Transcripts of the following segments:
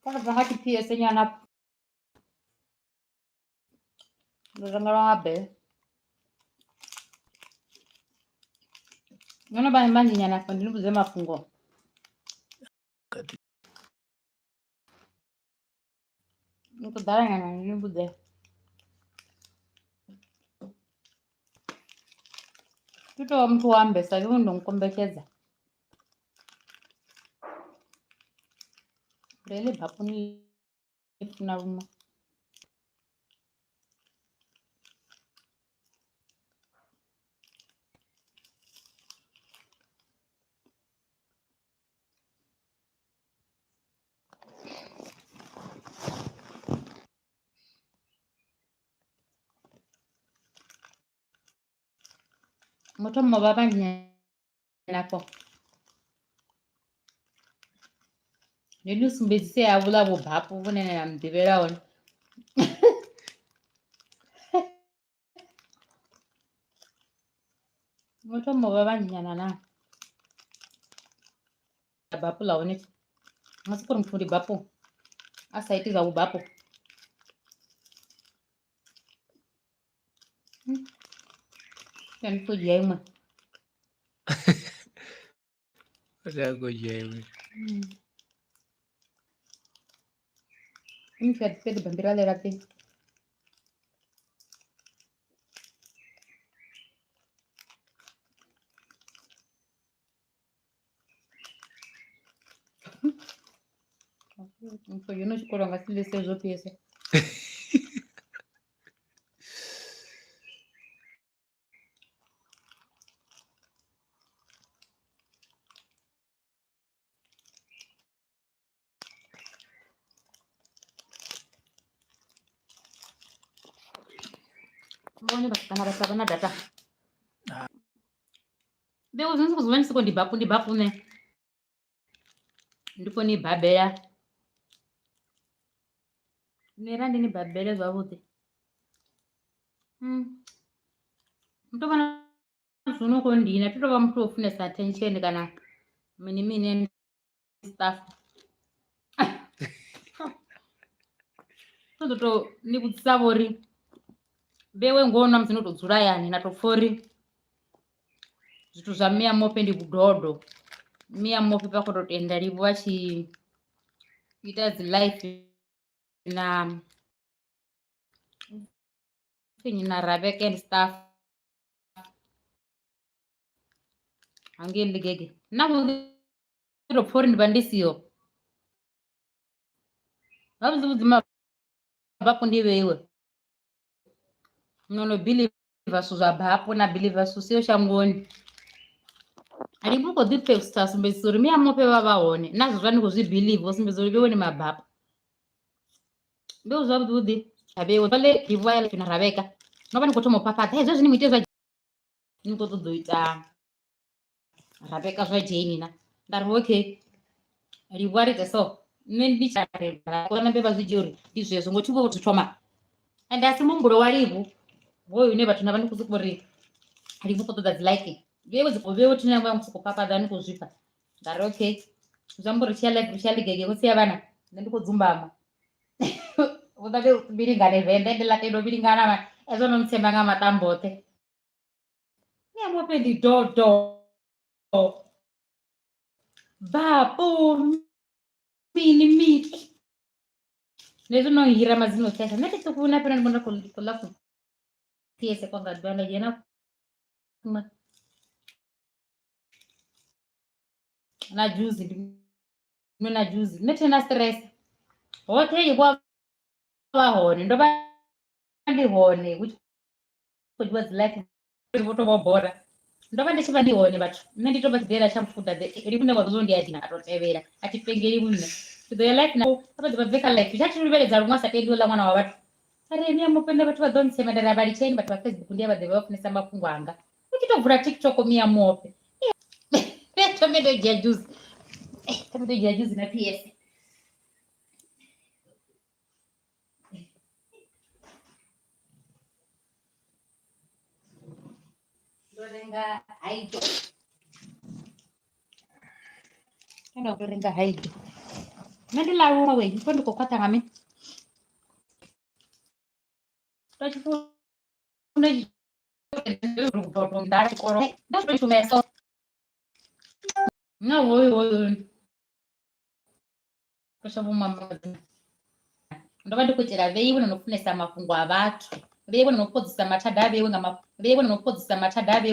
Kaka bahati pia senyana ngara be. Ngana ba imani nyana fandi nubuze mafungo. Niko dara nyana nubuze. Tuto mtu wambe sasa ndo nkombekeza. Rele bapuni na ruma. Moto mubaba nyana ko. Nelu sumbezi abula bo bapu bunene na mdibera on. Moto mubaba nyana na. Bapu la one. Masikuru mfundi bapu. Asa itiza ubapu. Yan fuji yaima. Odago yaima. Ini fiat fiat bambira le rapi. Mfo yono chikoro ngasile sezo piese. Mbona bakana data. Beo zinzi kuzwani siko ndibapu ne. Ndipo ni babela. Nerandi ni babela zwabuti. Mtu bana suno ko ndina tuto ba mtu ofune sa attention kana mini stuff. Toto ni kutsavori. Bewe ngona mzino to dzura yani na to fori. Zitu za mia mope ndi kudodo. Mia mope pako to tenda libwa chi it has life na thing na rabek and stuff. Angeli gege. Na to fori ndi bandisio. Babu zima bapo ndiwe iwe. Nono believe suza bapo na believe sio shangoni. Alibuko dipe stars mbezuri mia mope babaone. Nazo zvani kuzvi believe osimbezuri beone mababa. Beo zvabudi. Abe wale divaya tuna rabeka. Noba nikotomo papa. Hezo zini mitezwa. Nikoto doita. Rabeka zwa Jane na. Ndaro okay. Riwari teso. Nendi chare. Kona beba zijuri. Izo yezo ngochibo kutoma. And asimumburo walibu. Woyo neba tunabani kuzikubori. Alibuko to that like. Bewe zikobewe tunabani kuzikopapa dhani kuzvipa. Ndaro okay. Zamboro chiali gege kusiya bana. Ndiko dzumbama. Udade biringane vende de la tedo biringana ma ezo non sembanga matambote. Ni amope di dodo. Bapo mini meat. Nezo no hira mazino tesa. Nete tukuna pera mbona kulafu. Tiese konga dwana jena. Na juzi. Nuna juzi. Nete na stress. Ote yikwa hone. Ndoba ndi hone. Which was like. Voto bora. Ndoba ndichiba ndi hone batu. Ndito bakidera chamfuda de. Rikune wazondi adina atotevera. Atipengeri bune. They like now. Apa dibaveka like. Jati ribele za rumwa satedio la mwana wa watu. Are ni amopenda batu badoni sema dara bari chain batu wa Facebook ndia badevelop ni samba kungwanga. Ukitovura TikTok mia mope. Peto medo ya juzi. Medo ya juzi na PS. Dorenga haido. Kena dorenga haido. Nandi la ruwa we kwenda kokata ngami. Tachifuna ndari koro. That's to myself. No woyo. Kushabu mama. Ndobandi kuchira veiwe nofunesa mafungo avatu. Veiwe nopodzisa matada veiwe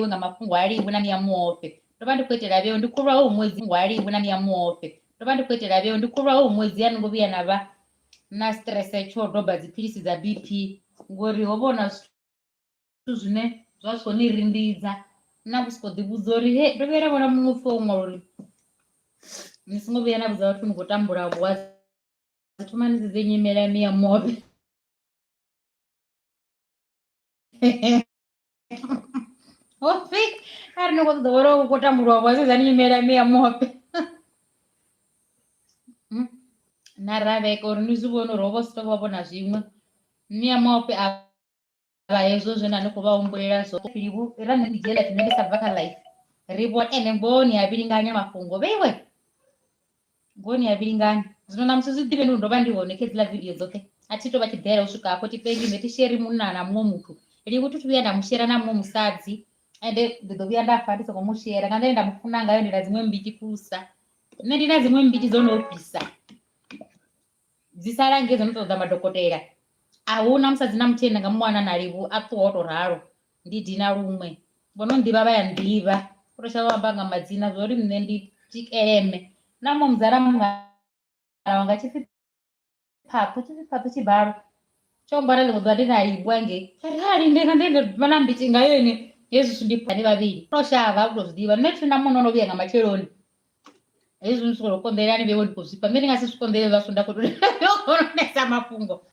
nga mafungo aliwe nani ya Muofhe. Ndobandi kuchira veiwe ndikurwa mwezi aliwe nani ya Muofhe. Ndobandi kuchira veiwe ndikurwa mwezi yani ngoviya nava na stress echo doba dzipilisi za BP ngori wobona zvine zvazvonirindidza nakusikodzibudza uri he ndovera vona Muofhe umwe nisingoviya nabudza kuti ngotambura bwazi tumani zinyemera mia Muofhe Muofhe ari nokudzora kutambura bwazi zanyemera mia Muofhe naraveka uri nizvivono rovosto vavona zvimwe mia Muofhe ava hezvo zvenani kuvaomborera zvopirivu ranendigela tinenge sabvaka life rivo ene ngoni yaviringanya mafungo veiwe ngoni yaviringanya zvino namusizidire ndova ndionekedzela video dzoke atito vachidhera usvika ako tipengi netisheri munana mumwe mutu rivo tutuviya ndamushera namumwe musadzi ende ndidoviya ndafandisa kumushera kandaenda mufuna ngayo ndina dzimwe mbiti kusa nendina dzimwe mbiti dzonopisa dzisarange dzinotodza madhokotera ahuna musadzi namutenda ngamwana narivo atotoraro ndidhina rumwe vonondiva vayandiva kutoshavambanga madzina zvori mne ndichikereme namo muzara wanga chifipapu chibharo chombara ligodza ndinaribwa nge ari ndenge mana mbiti ngayoni yesu ndipani vaviri toshava kutozvidiva netuna munhu unoviya ngamacheroni izvi ndisokondera vewo ndikuzvipa ndingasisvikondere vasunda kutonesa mafungo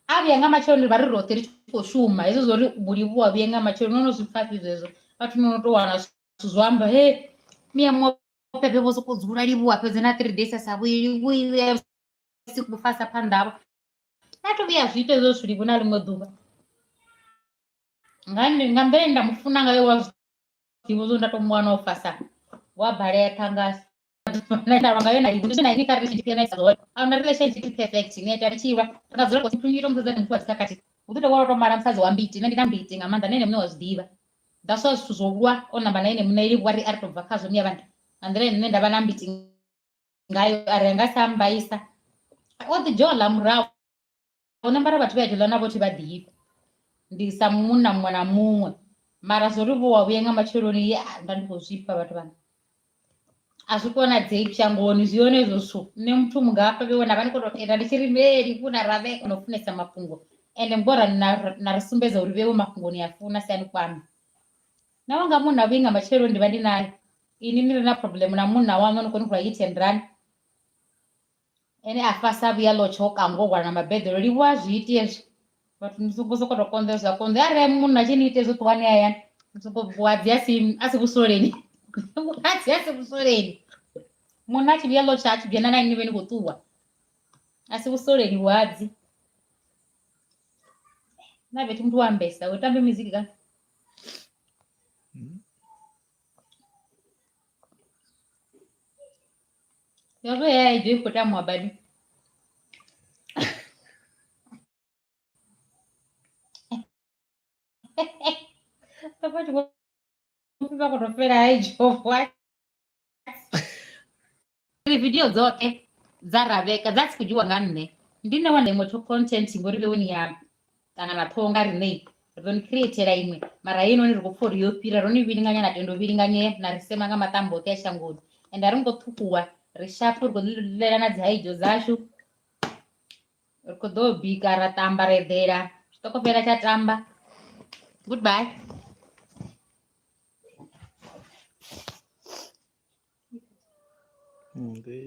aviya ngamachero vari rote richikoshuma izvo zvori burivuwa viya ngamachero nonozvifafi izvezvo vatunonotowana zvamba he mia Muofhe vevozokudzura rivuwa pedzena 3 days asavuyirivuire sikufasa pandavo natoviya zvito izvo zvirivo narimwe dhuva ngambere ndamufuna ngayo wazvivo zo ndatomuwana ofasa wabhara yakangasi auna relationship perfect neta richiva akazora kusipunyiro muzadzi mukuru dzakati utotowarotomara musadzi wambiti nendina mbiti ngamanda nene mune wazvidiva ndaswa zvithu zvoruwa onamba naine muna iri wari aritobva kazo miya vantu andire nene ndava nambiti ngayo ari angasambaisa odzijola murawo onambara vatu vajola navo kuti vadiiva ndisamuna mwana mumwe mara zvorivo wavuya ngamacheroni ndandikuzvipa vatu vanhu azvikona dzei shangoni zvione izvozvo nemutu mungapa veona vanikotokenda ndichiri mberi kuna raveka unofunesa mafungo ende mbora narisumbedza uri vewo mafungo niyafuna siyani kwami nawanga munhu avinga machero ndiva ndinayo ini ndirina problem namunhu awami anokoni kuraiitenderani ene afasavuya lochoka ngogwana namabhedhero rivo azviiti ezvo but ndisumbosokotokonzezva konze ari munhu achiniite zotwani ayani wadzi asikusoreni wadzi asikusoreni munhu achivuya locha achibvena naini veni kutuhwa asikusoreni wadzi naveti mntu wambesa wetambe miziki ka yazo yaijoi kutama wabadi tapati vakutofera haijovwa video dzoke dzaraveka dzatsikudyiwa nganne ndine wanda imwe to content ngori veweni yami tangana tonga rinei ronicreatera imwe mara ino niri kupfori yopira roniviringanya natendoviringanye narisemanga matamboke yashangoni ende aringotukuwa rishapu rikodilelana dzihaijo zashu rikodobhika ratamba redhera zvitokopera chatamba goodbye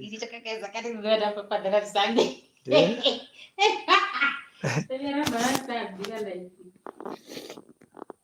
ichi chakakaedza kati ndoenda papadara risande